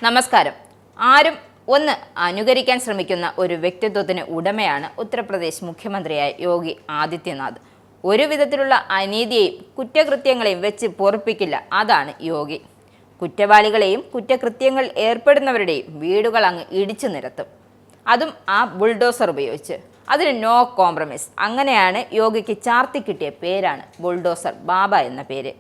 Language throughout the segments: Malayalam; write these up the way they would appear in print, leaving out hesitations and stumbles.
നമസ്കാരം. ആരും ഒന്ന് അനുകരിക്കാൻ ശ്രമിക്കുന്ന ഒരു വ്യക്തിത്വത്തിന് ഉടമയാണ് ഉത്തർപ്രദേശ് മുഖ്യമന്ത്രിയായ യോഗി ആദിത്യനാഥ്. ഒരു വിധത്തിലുള്ള അനീതിയെയും കുറ്റകൃത്യങ്ങളെയും വെച്ച് പൊറുപ്പിക്കില്ല. അതാണ് യോഗി. കുറ്റവാളികളെയും കുറ്റകൃത്യങ്ങൾ ഏർപ്പെടുന്നവരുടെയും വീടുകൾ അങ്ങ് ഇടിച്ചു നിരത്തും. അതും ആ ബുൾഡോസർ ഉപയോഗിച്ച്. അതിന് നോ കോംപ്രമൈസ്. അങ്ങനെയാണ് യോഗിക്ക് ചാർത്തി കിട്ടിയ പേരാണ് ബുൾഡോസർ ബാബ എന്ന പേര്.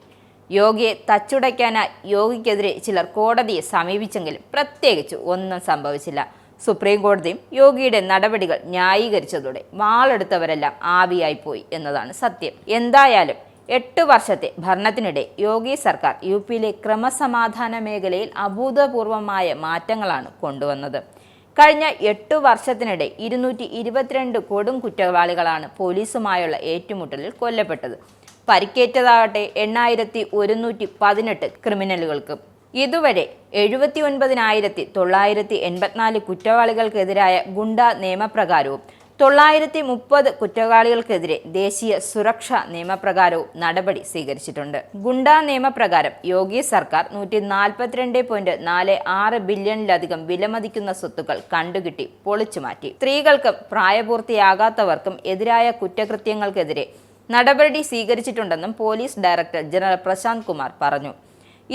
യോഗിയെ തച്ചുടയ്ക്കാനായി യോഗിക്കെതിരെ ചിലർ കോടതിയെ സമീപിച്ചെങ്കിലും പ്രത്യേകിച്ച് ഒന്നും സംഭവിച്ചില്ല. സുപ്രീം കോടതിയും യോഗിയുടെ നടപടികൾ ന്യായീകരിച്ചതോടെ വാളെടുത്തവരെല്ലാം ആവിയായിപ്പോയി എന്നതാണ് സത്യം. എന്തായാലും 8 വർഷത്തെ ഭരണത്തിനിടെ യോഗി സർക്കാർ യുപിയിലെ ക്രമസമാധാന മേഖലയിൽ അഭൂതപൂർവമായ മാറ്റങ്ങളാണ് കൊണ്ടുവന്നത്. കഴിഞ്ഞ 8 വർഷത്തിനിടെ 222 കൊടും കുറ്റവാളികളാണ് പോലീസുമായുള്ള ഏറ്റുമുട്ടലിൽ കൊല്ലപ്പെട്ടത്. പരിക്കേറ്റതാകട്ടെ 8118 ക്രിമിനലുകൾക്ക്. ഇതുവരെ 79,984 കുറ്റവാളികൾക്കെതിരായ ഗുണ്ട നിയമപ്രകാരവും 930 കുറ്റവാളികൾക്കെതിരെ ദേശീയ സുരക്ഷാ നിയമപ്രകാരവും നടപടി സ്വീകരിച്ചിട്ടുണ്ട്. ഗുണ്ട നിയമപ്രകാരം യോഗി സർക്കാർ 142.46 ബില്യണിലധികം വിലമതിക്കുന്ന സ്വത്തുക്കൾ കണ്ടുകിട്ടി പൊളിച്ചുമാറ്റി. സ്ത്രീകൾക്കും പ്രായപൂർത്തിയാകാത്തവർക്കും എതിരായ കുറ്റകൃത്യങ്ങൾക്കെതിരെ നടപടി സ്വീകരിച്ചിട്ടുണ്ടെന്നും police director general Prashant Kumar പറഞ്ഞു.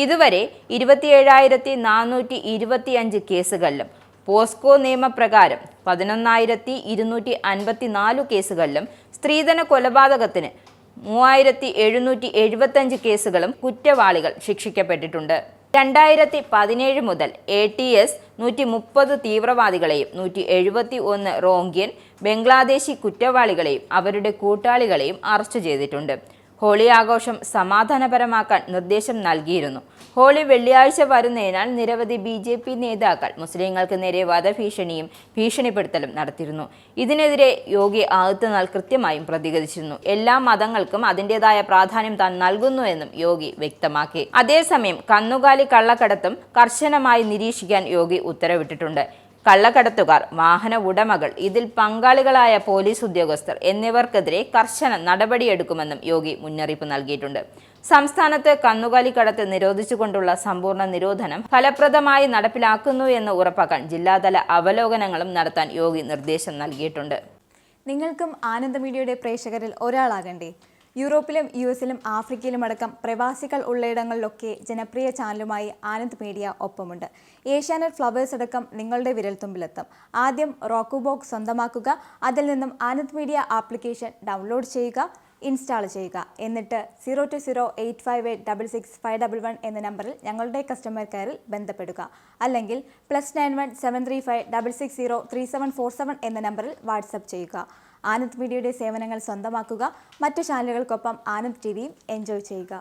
ഇതുവരെ 27,425 കേസുകളിലും പോസ്കോ നിയമപ്രകാരം 11,254 കേസുകളിലും സ്ത്രീധന കൊലപാതകത്തിന് 3,775 കേസുകളും കുറ്റവാളികൾ ശിക്ഷിക്കപ്പെട്ടിട്ടുണ്ട്. 2017 മുതൽ ATS 130 തീവ്രവാദികളെയും 171 റോംഗ്യൻ ബംഗ്ലാദേശി കുറ്റവാളികളെയും അവരുടെ കൂട്ടാളികളെയും അറസ്റ്റ് ചെയ്തിട്ടുണ്ട്. ഹോളി ആഘോഷം സമാധാനപരമാക്കാൻ നിർദ്ദേശം നൽകിയിരുന്നു. ഹോളി വെള്ളിയാഴ്ച വരുന്നതിനാൽ നിരവധി BJP നേതാക്കൾ മുസ്ലിങ്ങൾക്ക് നേരെ വധഭീഷണിയും ഭീഷണിപ്പെടുത്തലും നടത്തിയിരുന്നു. ഇതിനെതിരെ യോഗി ആദിത്യനാഥ് കൃത്യമായും പ്രതികരിച്ചിരുന്നു. എല്ലാ മതങ്ങൾക്കും അതിൻ്റെതായ പ്രാധാന്യം താൻ നൽകുന്നുവെന്നും യോഗി വ്യക്തമാക്കി. അതേസമയം കന്നുകാലി കള്ളക്കടത്തും കർശനമായി നിരീക്ഷിക്കാൻ യോഗി ഉത്തരവിട്ടിട്ടുണ്ട്. കള്ളക്കടത്തുകാർ, വാഹന ഉടമകൾ, ഇതിൽ പങ്കാളികളായ പോലീസ് ഉദ്യോഗസ്ഥർ എന്നിവർക്കെതിരെ കർശന നടപടിയെടുക്കുമെന്നും യോഗി മുന്നറിയിപ്പ് നൽകിയിട്ടുണ്ട്. സംസ്ഥാനത്ത് കന്നുകാലി കടത്ത് നിരോധിച്ചുകൊണ്ടുള്ള സമ്പൂർണ്ണ നിരോധനം ഫലപ്രദമായി നടപ്പിലാക്കുന്നു എന്ന് ഉറപ്പാക്കാൻ ജില്ലാതല അവലോകനങ്ങളും നടത്താൻ യോഗി നിർദ്ദേശം നൽകിയിട്ടുണ്ട്. നിങ്ങൾക്കും ആനന്ദ മീഡിയയുടെ പ്രേക്ഷകരിൽ ഒരാളാകണ്ടേ? യൂറോപ്പിലും US-ലും ആഫ്രിക്കയിലും അടക്കം പ്രവാസികൾ ഉള്ളയിടങ്ങളിലൊക്കെ ജനപ്രിയ ചാനലുമായി ആനന്ദ് മീഡിയ ഒപ്പമുണ്ട്. ഏഷ്യാനെറ്റ് ഫ്ലവേഴ്സ് അടക്കം നിങ്ങളുടെ വിരൽത്തുമ്പിലെത്തും. ആദ്യം റോക്കു ബോക്സ് സ്വന്തമാക്കുക. അതിൽ നിന്നും ആനന്ദ് മീഡിയ ആപ്ലിക്കേഷൻ ഡൗൺലോഡ് ചെയ്യുക, ഇൻസ്റ്റാൾ ചെയ്യുക. എന്നിട്ട് 02085866511 എന്ന നമ്പറിൽ ഞങ്ങളുടെ കസ്റ്റമർ കെയറിൽ ബന്ധപ്പെടുക. അല്ലെങ്കിൽ +91 735 660 3747 എന്ന നമ്പറിൽ വാട്സപ്പ് ചെയ്യുക. ആനന്ദ് മീഡിയയുടെ സേവനങ്ങൾ സ്വന്തമാക്കുക. മറ്റു ചാനലുകൾക്കൊപ്പം ആനന്ദ് TVയും എൻജോയ് ചെയ്യുക.